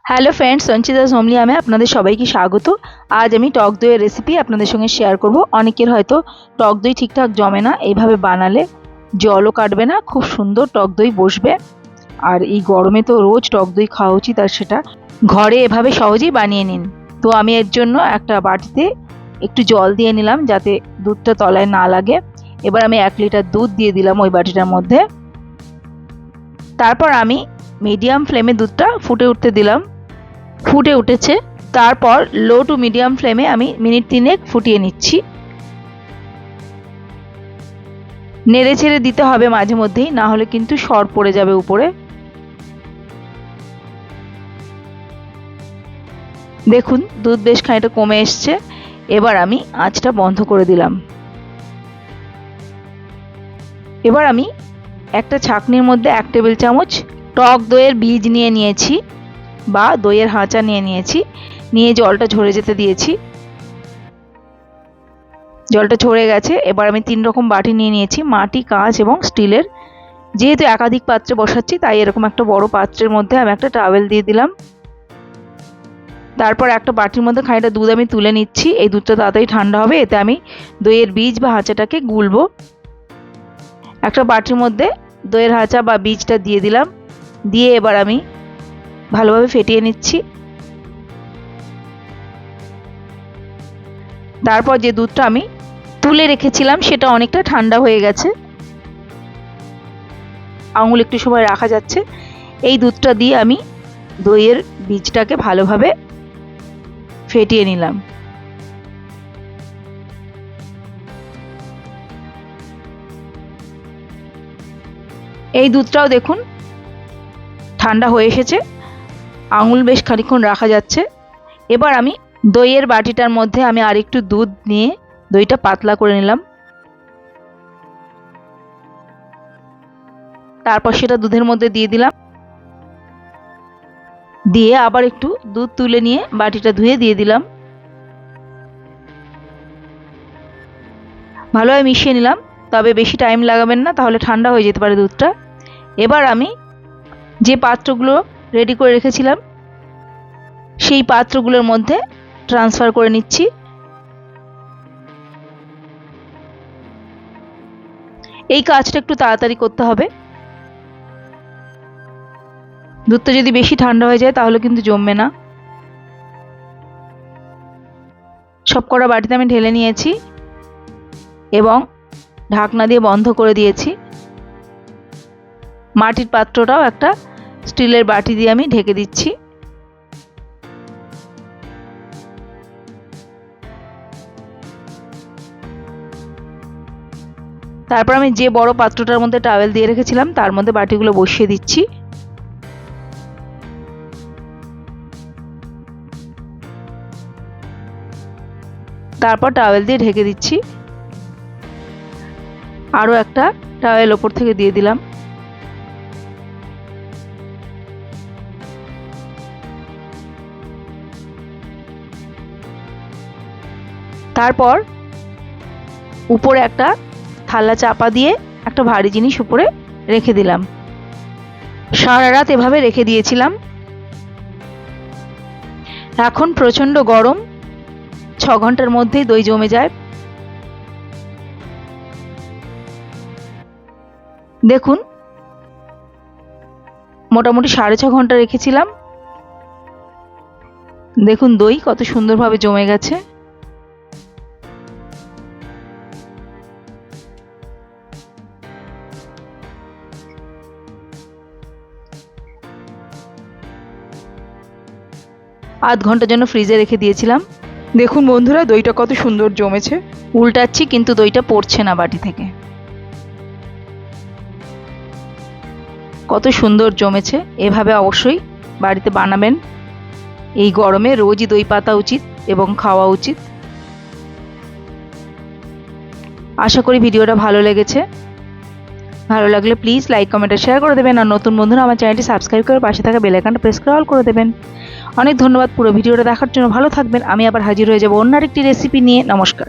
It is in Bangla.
হ্যালো ফ্রেন্ডস, সঞ্চিতাস হোমলিয়ামে আপনাদের সবাইকে স্বাগত। আজ আমি টক দইয়ের রেসিপি আপনাদের সঙ্গে শেয়ার করব। অনেকের হয়তো টক দই ঠিকঠাক জমে না, এইভাবে বানালে জলও কাটবে না, খুব সুন্দর টক দই বসবে। আর এই গরমে তো রোজ টক দই খাওয়া উচিত, আর সেটা ঘরে এভাবে সহজেই বানিয়ে নিন। তো আমি এর জন্য একটা বাটিতে একটু জল দিয়ে নিলাম যাতে দুধটা তলায় না লাগে। এবার আমি 1 লিটার দুধ দিয়ে দিলাম ওই বাটিটার মধ্যে। তারপর আমি মিডিয়াম ফ্লেমে দুধটা ফুটে উঠতে দিলাম। ফুটে উঠেছে, তারপর লো টু মিডিয়াম ফ্লেমে আমি মিনিট 3 ফুটিয়ে নিচ্ছি। নেড়ে ছেড়ে দিতে হবে মাঝে মধ্যেই, না হলে কিন্তু সর পড়ে যাবে উপরে। দেখুন দুধ বেশ খানিকটা কমে এসছে। এবার আমি আঁচটা বন্ধ করে দিলাম। এবার আমি একটা ছাঁকনির মধ্যে 1 টেবিল চামচ টক দইয়ের বীজ নিয়ে নিয়েছি বা দইয়ের হাঁচা নিয়েছি, নিয়ে জলটা ঝরে যেতে দিয়েছি। জলটা ঝরে গেছে। এবার আমি 3 রকম বাটি নিয়ে নিয়েছি, মাটি, কাঁচ এবং স্টিলের। যেহেতু একাধিক পাত্রে বসাচ্ছি তাই এরকম একটা বড় পাত্রের মধ্যে আমি একটা টাওয়েল দিয়ে দিলাম। তারপর একটা বাটির মধ্যে খানিকটা দুধ আমি তুলে নিচ্ছি। এই দুধটা তাড়াতাড়ি ঠান্ডা হবে, এতে আমি দইয়ের বীজ বা হাঁচাটাকে গুলবো। একটা বাটির মধ্যে দইয়ের হাঁচা বা বীজটা দিয়ে দিলাম, দিয়ে এবার আমি ভালোভাবে ফেটিয়ে নিচ্ছি। তারপর যে দুধটা আমি তুলে রেখেছিলাম সেটা অনেকটা ঠান্ডা হয়ে গেছে, আঙুল একটু সময় রাখা যাচ্ছে। এই দুধটা দিয়ে আমি দইয়ের বীজটাকে ভালোভাবে ফেটিয়ে নিলাম। এই দুধটাও দেখুন ঠান্ডা হয়ে এসেছে, আঙুল বেশ খানিকক্ষণ রাখা যাচ্ছে। এবার আমি দইয়ের বাটিটার মধ্যে আমি আরেকটু দুধ নিয়ে দইটা পাতলা করে নিলাম। তারপর সেটা দুধের মধ্যে দিয়ে দিলাম, দিয়ে আবার একটু দুধ তুলে নিয়ে বাটিটা ধুয়ে দিয়ে দিলাম। ভালোভাবে মিশিয়ে নিলাম, তবে বেশি টাইম লাগাবেন না, তাহলে ঠান্ডা হয়ে যেতে পারে দুধটা। এবার আমি যে পাত্রগুলো রেডি করে রেখেছিলাম সেই পাত্রগুলোর মধ্যে ট্রান্সফার করে নিচ্ছি। এই কাজটা একটু তাড়াতাড়ি করতে হবে, দুধটা যদি বেশি ঠান্ডা হয়ে যায় তাহলে কিন্তু জমবে না। সব কটা বাটিতে আমি ঢেলে নিয়েছি এবং ঢাকনা দিয়ে বন্ধ করে দিয়েছি। মাটির পাত্রটাও একটা স্টিলের বাটি দিয়ে আমি ঢেকে দিচ্ছি। তারপর আমি যে বড় পাত্রটার মধ্যে টাওয়েল দিয়ে রেখেছিলাম তার মধ্যে বাটিগুলো বসিয়ে দিচ্ছি। তারপর টাওয়েল দিয়ে ঢেকে দিচ্ছি। আরও একটা টাওয়েল ওপর থেকে দিয়ে দিলাম। তারপর উপরে একটা থালা চাপা দিয়ে একটা ভারী জিনিস উপরে রেখে দিলাম। সারা রাত এভাবে রেখে দিয়েছিলাম। এখন প্রচণ্ড গরম, 6 ঘন্টার মধ্যেই দই জমে যায়। দেখুন মোটামুটি 6.5 ঘন্টা রেখেছিলাম। দেখুন দই কত সুন্দরভাবে জমে গেছে। আধ ঘন্টার জন্য ফ্রিজে রেখে দিয়েছিলাম। দেখুন বন্ধুরা দইটা কত সুন্দর জমেছে। উল্টাচ্ছি কিন্তু দইটা পড়ছে না বাটি থেকে। কত সুন্দর জমেছে। এভাবে অবশ্যই বাড়িতে বানাবেন। এই গরমে রোজই দই পাতা উচিত এবং খাওয়া উচিত। আশা করি ভিডিওটা ভালো লেগেছে। ভালো লাগলে প্লিজ লাইক, কমেন্ট আর শেয়ার করে দেবেন। আর নতুন বন্ধুরা আমার চ্যানেলটি সাবস্ক্রাইব করে পাশে থাকা বেল আইকনটা প্রেস করে অল করে দেবেন। অনেক ধন্যবাদ পুরো ভিডিওটা দেখার জন্য। ভালো থাকবেন। আমি আবার হাজির হয়ে যাব অন্য আরেকটি রেসিপি নিয়ে। নমস্কার।